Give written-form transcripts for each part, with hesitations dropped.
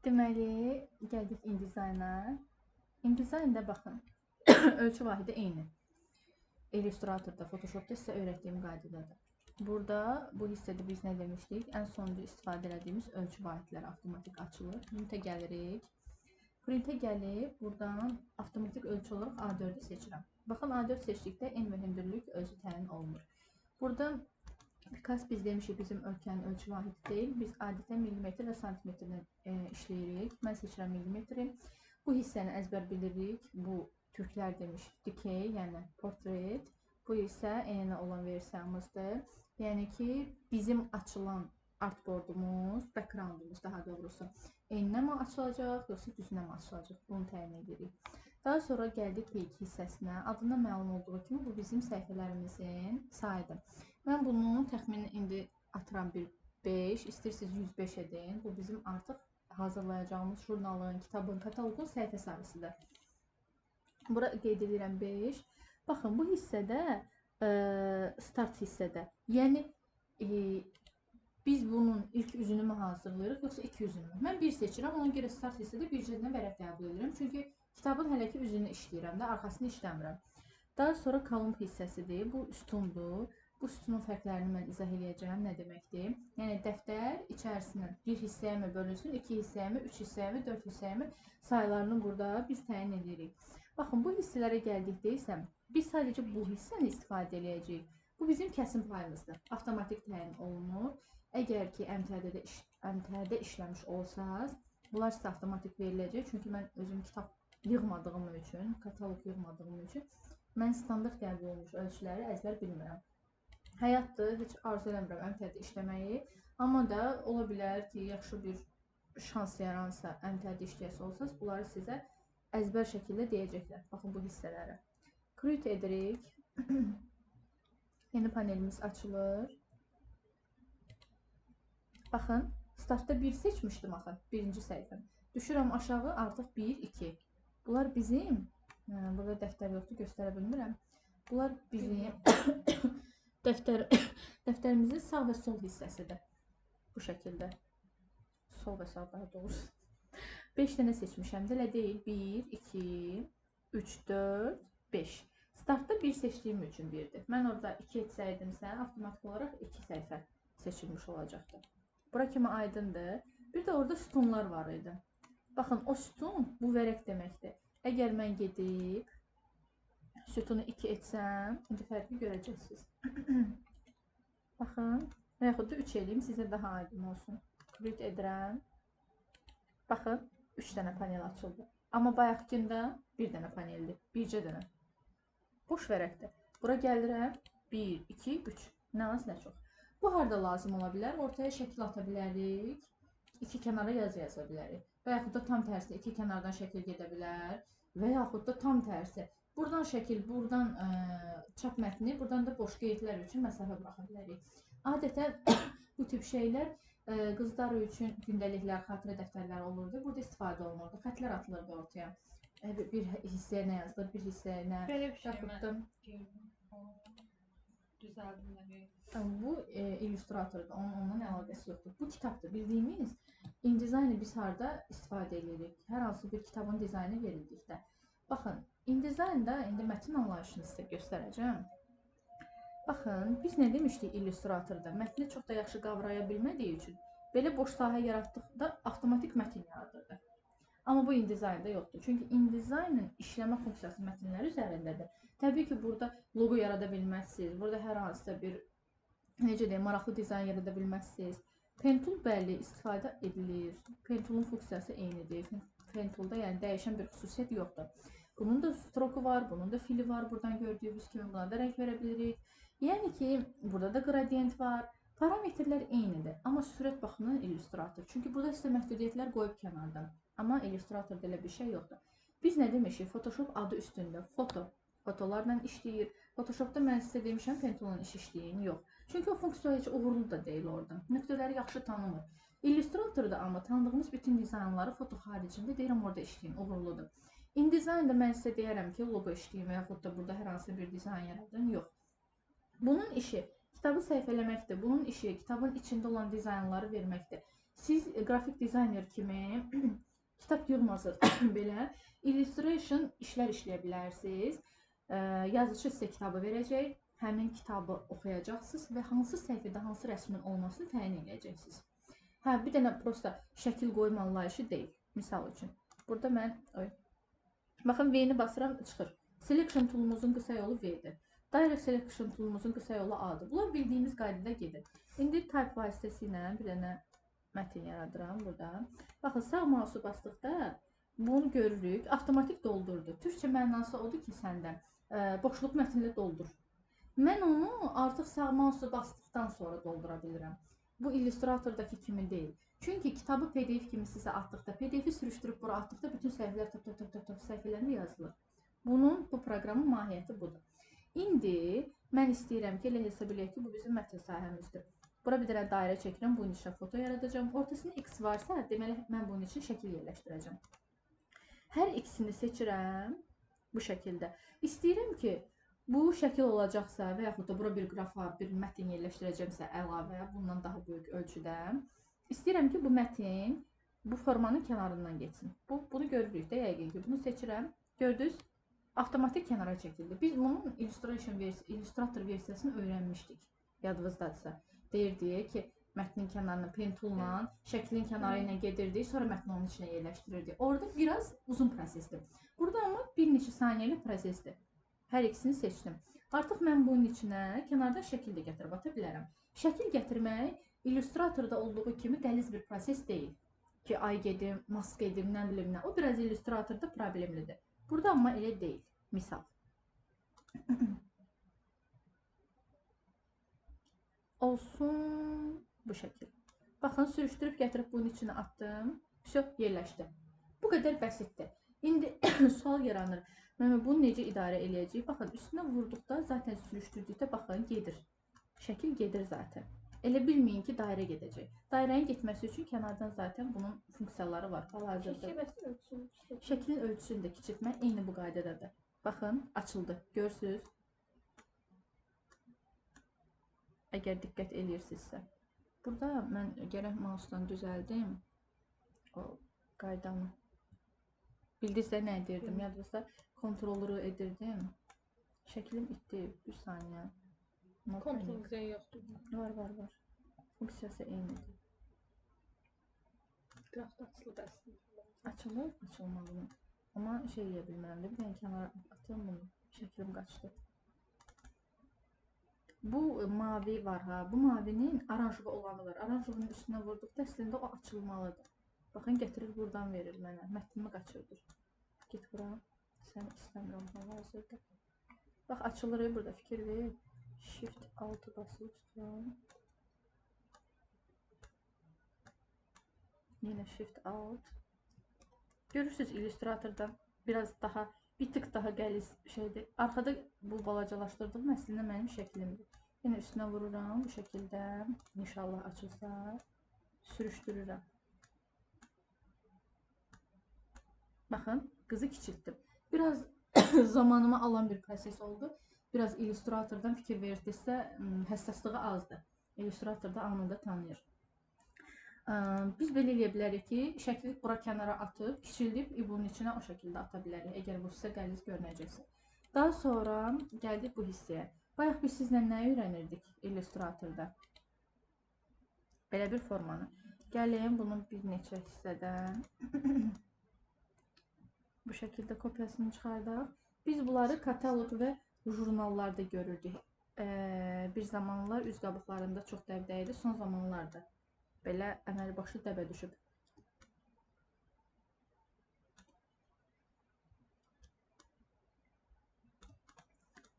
Deməli, gəldik InDesign-a. InDesign-də baxın, ölçü vahidi eyni. Illustratorda, Photoshopda sizə öyrətdiyim qaydadadır. Burada bu hissədə biz nə demişdik? Ən sonuncu istifadə etdiyimiz ölçü vahidləri avtomatik açılır. Printə gəlirik. Printə gəlib, buradan avtomatik ölçü olaraq A4-ü seçirəm. Baxın, A4 seçdikdə en və hündürlük özü təyin olunur. Burada Pikas biz demişik, bizim ölkənin ölçü vahidi deyil. Biz adətən millimetr və santimetrdən işləyirik. Mən seçirəm millimetri. Bu hissəni əzbər bilirik. Bu türklər demiş dikey, yəni portret. Bu isə enə olan versiyamızdır. Yəni ki, bizim açılan artboardumuz, backgroundumuz daha doğrusu eninə mi açılacaq, yoxsa düzünə mi açılacaq? Bunu təyin edirik. Daha sonra gəldik P2 hissəsinə. Adından məlum olduğu kimi bu bizim səhifələrimizin sayıdır. Mən bunu təxminən indi atıram bir 5, istəyirsiniz 105 edin. Bu bizim artıq hazırlayacağımız jurnalın, kitabın, kataloqun səhifə sayısıdır. Bura qeyd edirəm 5. Baxın, bu hissədə, start hissədə, yəni biz bunun ilk üzünü mü hazırlayırıq, yoxsa iki üzünü mü? Mən bir seçirəm, ona görə start hissədə bircədən vərəq qəbul edirəm. Çünki kitabın hələ ki üzünü işləyirəm də, arxasını işləmirəm. Daha sonra kolumn hissəsidir, bu üstundur. Bu sütunun fərqlərini mən izah edəcəyəm, nə deməkdir? Yəni, dəftər içərisindən bir hissəyə mi bölünsün, 2 hissəyə mi, 3 hissəyə mi, 4 hissəyə mi sayılarını burada biz təyin edirik. Baxın, bu hissələrə gəldikdə isə biz sadəcə bu hissəni istifadə edəcəyik. Bu bizim kəsim payımızdır. Avtomatik təyin olunur. Əgər ki, əmtərdə işləmiş olsanız, bunlar sizə avtomatik veriləcək. Çünki mən özüm kitab yığmadığım üçün, kataloq yığmadığım üçün mən standart qəbul olmuş ölçüləri əzbər bilmirəm. Həyatdır, heç arzu eləmirəm əmtərdə işləməyi. Amma da ola bilər ki, yaxşı bir şans yaransa, əmtərdə işləyəsi olsanız, bunları sizə əzbər şəkildə deyəcəklər. Baxın bu hissələri. Create edirik. Yeni panelimiz açılır. Baxın, startda 1 seçmişdim axı, birinci səhifə. Düşürəm aşağı, artıq 1, 2. Bunlar bizim, burada dəftər yoxdur, göstərə bilmirəm. Bunlar bizim dəftərimizin sağ və sol hissəsidir. Bu şəkildə. Sol və sağ daha doğrusu. 5 dənə seçmişəm. Elə deyil. 1, 2, 3, 4, 5. Startda 1 seçdiyim üçün 1-dir. Mən orada 2 etsəydimsə, avtomatik olaraq 2 səhifə seçilmiş olacaqdır. Bura kimi aydındır. Bir də orada sütunlar var idi. Baxın, o sütun bu vərəq deməkdir. Əgər mən gedib sütunu 2 etsəm, indi fərqi görəcəksiniz. Baxın, və yaxud da 3 edeyim, sizə daha aydın olsun. Create edirəm. Baxın, 3 dənə panel açıldı. Amma bayaqkində 1 dənə paneldir, bircə dənə. Boş vərəqdir. Bura gəlirəm, 1, 2, 3. Nə az, nə çox. Bu harada lazım ola bilər? Ortaya şəkil ata bilərik. İki kənara yazı yaza bilərik. Və yaxud da tam tərsi, iki kənardan şəkil gedə bilər. Və yaxud da tam tərsi. Buradan şəkil, buradan çap mətni, buradan da boş qeydlər üçün məsafə buraxa bilərik. Adətən bu tip şeylər qızlar üçün gündəliklər, xatirə dəftərləri olurdu. Burada istifadə olunurdu. Xətlər atılırdı ortaya. Bir hissəyə nə yazılır, bir hissəyə nə. Belə bir şey mən gördüm. Düzəldim. Bu illüstratordur, onunla əlaqəsi yoxdur. Bu kitabdır. Bildiyimiz InDesign-ı biz harada istifadə edirik? Hər hansı bir kitabın dizaynı verildikdə. Baxın, InDesign-da indi mətn anlayışını sizə göstərəcəm. Baxın, biz nə demişdik illüstratorda? Mətni çox da yaxşı qavraya bilmədiyi üçün belə boş sahə yaratdıqda avtomatik mətn yaradırdı. Amma bu InDesign-da yoxdur. Çünki InDesign-ın işləmə funksiyası mətnlər üzərindədir. Təbii ki, burada logo yarada bilməzsiniz. Burada hər hansısa bir, necə deyim, maraqlı dizayn yarada bilməzsiniz. Pentool bəli istifadə edilir. Pentoolun funksiyası eynidir. Pentoolda yəni dəyişən bir xüsusiyyət yoxdur. Bunun da stroku var, bunun da fili var. Buradan gördüyünüz kimi buna da rəng verə bilirik. Yəni ki, burada da gradient var. Parametrlər eynidir. Amma sürət baxımından illüstrator. Çünki burada sizə məhdudiyyətlər qoyub kənardan. Amma illüstratorda elə bir şey yoxdur. Biz nə demişik? Photoshop adı üstündə fotolarla işləyir. Photoshopda mən sizə demişəm Pentoolun iş işləyin. Yox. Çünki o funksiya heç uğurlu da deyil orada. Nöqtələri yaxşı tanımır. İllüstratorda amma tanıdığımız bütün dizaynları foto haricində deyirəm orada işləyin. Uğurludur. InDesign'da mən sizə deyərəm ki, logo işləyin və yaxud da burada hər hansı bir dizayn yaradın. Yox. Bunun işi kitabı səhifələməkdir. Bunun işi kitabın içində olan dizaynları verməkdir. siz qrafik dizayner kimi kitab yığmasız belə illustration işlər işləyə bilərsiniz. Yazıcı sizə kitabı verəcək, həmin kitabı oxuyacaqsınız və hansı səhifədə hansı rəsmin olmasını təyin edəcəksiniz. Hə, bir dənə prosta şəkil qoyma anlayışı deyil. Misal üçün, burada mən baxın V-ni basıram, çıxır. Selection toolumuzun qısa yolu V-dir. Direct Selection toolumuzun qısa yolu A-dır. Bunlar bildiyimiz qaydada gedir. İndi type vasitəsilə bir dənə mətin yaradıram burada. Baxın, sağ mausu basdıqda bunu görürük. Avtomatik doldurdu. Türkçə mənası odur ki, səndə boşluq mətnlə doldur. Mən onu artıq sağ mausu basdıqdan sonra doldura bilirəm. Bu illüstratordakı kimi deyil. Çünki kitabı PDF kimi sizə atdıqda, PDF-i sürüşdürüb bura atdıqda bütün səhifələr top səhifələrində yazılır. Bu proqramın mahiyyəti budur. İndi mən istəyirəm ki, elə hesab eləyək ki, bu bizim mətn sahəmizdir. Bura bir dənə dairə çəkirəm, bunun içinə foto yaradacağım. Ortasında X varsa, deməli mən bunun üçün şəkil yerləşdirəcəm. Hər ikisini seçirəm bu şəkildə. İstəyirəm ki, bu şəkil olacaqsa və yaxud da bura bir qrafa, bir mətin yerləşdirəcəmsə əlavə, bundan daha böyük ölçüdə. İstəyirəm ki, bu mətin bu formanın kənarından geçsin. Bunu görürük də yəqin ki, bunu seçirəm. Gördünüz? Avtomatik kənara çəkildi. Biz bunun Illustrator versiyasını öyrənmişdik. Yadınızdadırsa. Deyirdik ki, mətnin kənarına pen tulla, şəklin kənarı ilə gedirdik, sonra mətni onun içinə yerləşdirirdik. Orada biraz uzun prosesdir. Burada amma bir neçə saniyəlik prosesdir. Hər ikisini seçdim. Artıq mən bunun içinə kənardan şəkil də gətirib ata bilərəm. Şəkil gətirmək Illustratorda olduğu kimi qəliz bir proses deyil. Ki, ay gedim, mask edim, nə bilim nə. O biraz Illustratorda problemlidir. Burada amma elə deyil. Misal. Olsun bu şəkil. Baxın, sürüşdürüb gətirib bunun içinə atdım. Все, yerləşdi. Bu qədər bəsitdir. İndi sual yaranır. Bunu necə idarə eləyəcəyik? Baxın, üstünə vurduqda, zaten sürüşdürdükdə, baxın, gedir. Şəkil gedir zaten. Elə bilməyin ki, dairə gedəcək. Dairənin getməsi üçün kənardan zaten bunun funksiyaları var. Şəklin ölçüsünü də kiçiltmək eyni bu qaydadadır. Baxın, açıldı. Görsünüz. Əgər diqqət eləyirsinizsə. Burada mən gərək mouse'dan düzəldim o qaydanı. Bildirsə nə edirdim? Yadınızda kontrolü edirdim. Şəklim itdi. Bir saniyə. Kontrol yoxdur. Var. Funksiyası eynidir. Qrafda açılıb əslində. Açılır, açılmalı. Amma şey edə bilmirəm də, bir dənə kənara atım bunu. Şəklim qaçdı. Bu mavi var ha. Bu mavinin aranjuvu olanı var. Aranjuvun üstünə vurduqda əslində o açılmalıdır. Baxın, gətirir buradan verir mənə. Mətnimi qaçırdır. Git bura. Sən istəmirəm hal-hazırda. Bax, açılır burada, fikir ver. Shift 6 basılı tuturam. Yine Shift Alt. Görürsünüz Illustratordan biraz daha, bir tık daha qəliz şeydir. Arxada bu balacalaşdırdığım əslində mənim şəklimdir. Yine üstünə vururam bu şəkildə. İnşallah açılsa. Sürüşdürürəm. Baxın, qızı kiçiltdim. Biraz zamanımı alan bir proses oldu. Biraz Illustratordan fikir verirsinizsə, həssaslığı azdır. Illustratorda anında tanıyır. Biz belə eləyə bilərik ki, şəkli bura kənara atıb, kiçildib bunun içinə o şəkildə ata bilərik, əgər bu sizə qəliz görünəcəksə. Daha sonra gəldik bu hissəyə. Bayaq biz sizlə nə öyrənirdik Illustratorda? Belə bir formanı. Gəlin bunun bir neçə hissədən bu şəkildə kopyasını çıxardaq. Biz bunları kataloq və jurnallarda görürdük. Bir zamanlar üz qabıqlarında çox dəbdə idi, son zamanlarda belə əməli başlı dəbə düşüb.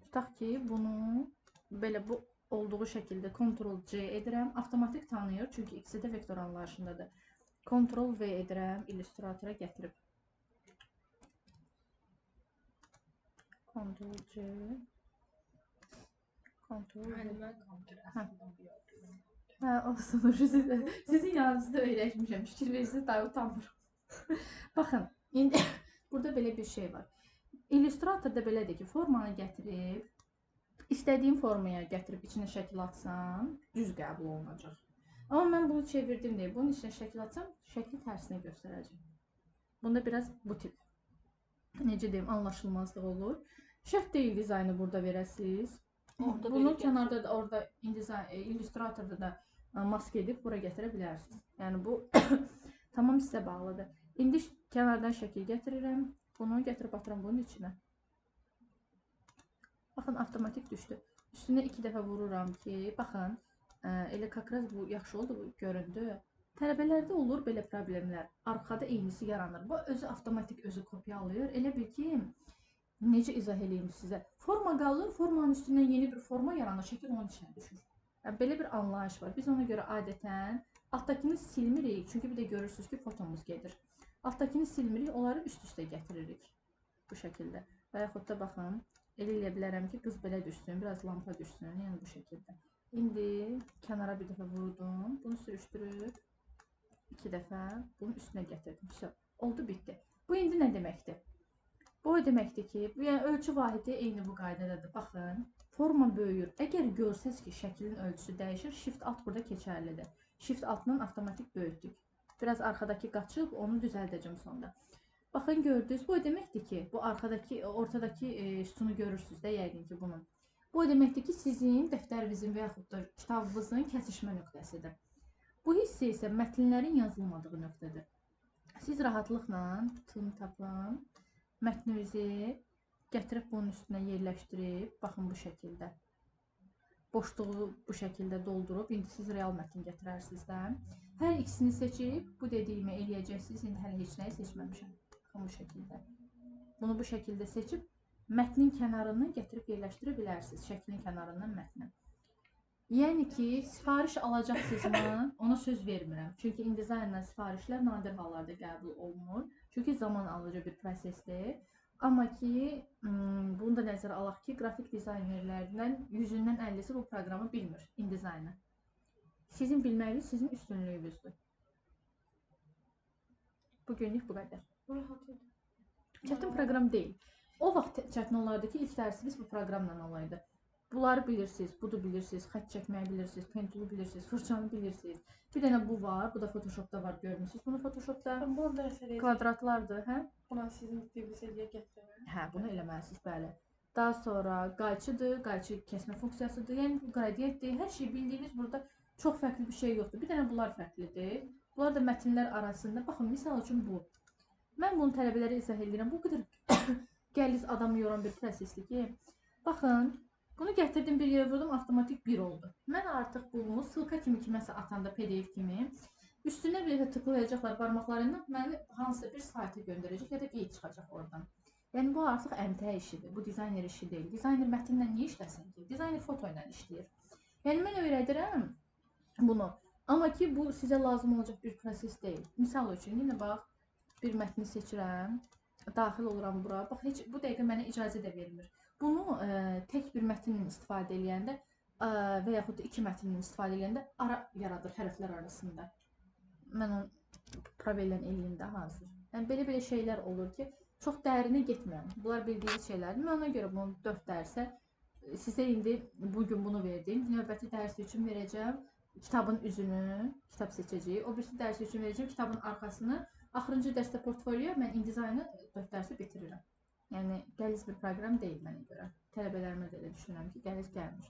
Tutaq ki, bunu belə bu olduğu şəkildə Ctrl-C edirəm. Avtomatik tanıyır, çünki ikisi də vektor anlayışındadır. Ctrl-V edirəm, Illustratora gətirib. Ctrl-C Ctrl-V. Hə, olsun, sizin yanınızda öyrəşmişəm, fikir verirsiniz, daha utanmıram. Baxın, indi burada belə bir şey var. Illustratorda belədir ki, formanı gətirib, istədiyin formaya gətirib içinə şəkil atsan, düz qəbul olunacaq. Amma mən bunu çevirdim deyə bunun içinə şəkil atsam, şəkli tərsinə göstərəcəm. Bunda biraz bu tip, necə deyim, anlaşılmazlıq olur. Şərt deyil dizaynı burada verəsiniz. Bunu kənarda da, orada illüstratorda da mask edib bura gətirə bilərsiniz. Yəni bu tamam sizə bağlıdır. İndi kənardan şəkil gətirirəm. Bunu gətirib atıram bunun içinə. Baxın, avtomatik düşdü. Üstünə 2 dəfə vururam ki, baxın, elə kakraz bu yaxşı oldu, bu göründü. Tələbələrdə olur belə problemlər. Arxada eynisi yaranır. Bu özü avtomatik özü kopyalayır. Elə bil ki, necə izah edeyim sizə? Forma qalır, formanın üstündən yeni bir forma yaranır, şəkil onun içinə düşür. Yəni, belə bir anlayış var. Biz ona görə adətən altdakını silmirik. Çünki bir də görürsünüz ki, fotomuz gedir. Altdakını silmirik, onları üst-üstə gətiririk. Bu şəkildə. Və yaxud da baxın, elə eləyə bilərəm ki, qız belə düşsün, biraz lampa düşsün. Yəni bu şəkildə. İndi kənara bir dəfə vurdum. Bunu sürüşdürüb 2 dəfə bunun üstünə gətirdim. Oldu, bitdi. Bu indi nə deməkdir? Bu o deməkdir ki, yəni ölçü vahidi eyni bu qaydadadır. Baxın, forma böyüyür. Əgər görsəz ki, şəklin ölçüsü dəyişir, Shift Alt burada keçərlidir. Shift Altdan avtomatik böyütdük. Biraz arxadakı qaçıb, onu düzəldəcəm sonda. Baxın, gördünüz, bu o deməkdir ki, bu arxadakı, ortadakı sütunu görürsünüz də yəqin ki bunun. Bu o deməkdir ki, sizin dəftərinizin və yaxud da kitabınızın kəsişmə nöqtəsidir. Bu hissə isə mətnlərin yazılmadığı nöqtədir. Siz rahatlıqla tapın, mətninizi gətirib bunun üstünə yerləşdirib, baxın bu şəkildə. Boşluğu bu şəkildə doldurub, indi siz real mətn gətirərsiniz də. Hər ikisini seçib, bu dediyimi eləyəcəksiniz, indi hələ heç nəyi seçməmişəm. Baxın bu şəkildə. Bunu bu şəkildə seçib, mətnin kənarını gətirib yerləşdirə bilərsiniz, şəklin kənarından mətnə. Yəni ki, sifariş alacaqsınızmı, ona söz vermirəm. Çünki InDesign'dan sifarişlər nadir hallarda qəbul olunur. Çünki zaman alıcı bir prosesdir. Amma ki, bunu da nəzərə alaq ki, qrafik dizaynerlərindən 100-dən 50-si bu proqramı bilmir, InDesign'ı. Sizin bilməyiniz sizin üstünlüyünüzdür. Bugünlük bu qədər. Çətin proqram deyil. O vaxt çətin olardı ki, ilk dərsimiz bu proqramla olaydı. Bunları bilirsiniz, budu bilirsiniz, xət çəkməyi bilirsiniz, pentulu bilirsiniz, fırçanı bilirsiniz. Bir dənə bu var, bu da Photoshopda var, görmüsünüz. Bunu Photoshopda kvadratlardır, hə? Buna sizin divizəliyə gətirəm. Hə, bunu eləməlisiniz, bəli. Daha sonra qayçıdır, qayçı kəsmə funksiyasıdır, yəni bu qradiyentdir. Hər şey bildiyiniz burada çox fərqli bir şey yoxdur. Bir dənə bunlar fərqlidir. Bunlar da mətnlər arasında, baxın, misal üçün bu. Mən bunu tələbələrə izah edirəm. Bu qədər qəliz adamı yoran bir prosesdir ki, baxın, bunu gətirdim, bir yerə vurdum, avtomatik 1 oldu. Mən artıq bunu sılka kimi kiməsə atanda, PDF kimi, üstünə bir dəfə tıklayacaqlar barmaqlarından, məni hansısa bir sayta göndərəcək ya da qeyd çıxacaq oradan. Yəni bu artıq əmtə işidir, bu dizayner işi deyil. Dizayner mətnlə niyə işləsin ki? Dizayner foto ilə işləyir. Yəni mən öyrədirəm bunu, amma ki bu sizə lazım olacaq bir proses deyil. Misal üçün, yenə bax, bir mətni seçirəm, daxil oluram bura. Bax, heç bu dəqiqə mənə icazə də vermir. Bunu tək bir mətnlə istifadə edəndə və yaxud da 2 mətnlə istifadə edəndə ara yaradır hərflər arasında. Mən onu probellə eləyim də hazır. Yəni belə şeylər olur ki, çox dərinə getmirəm. Bunlar bildiyiniz şeylərdir. Mən ona görə bunu 4 dərsə sizə indi bugün bunu verdim. Növbəti dərs üçün verəcəm kitabın üzünü, kitab seçəcəyik. O birisi dərs üçün verəcəm kitabın arxasını. Axırıncı dərsdə portfolio mən InDesign'ı 4 dərsi bitirirəm. Yəni qəliz bir proqram deyil mənə görə. Tələbələrimə də elə düşünürəm ki, qəliz gəlmir.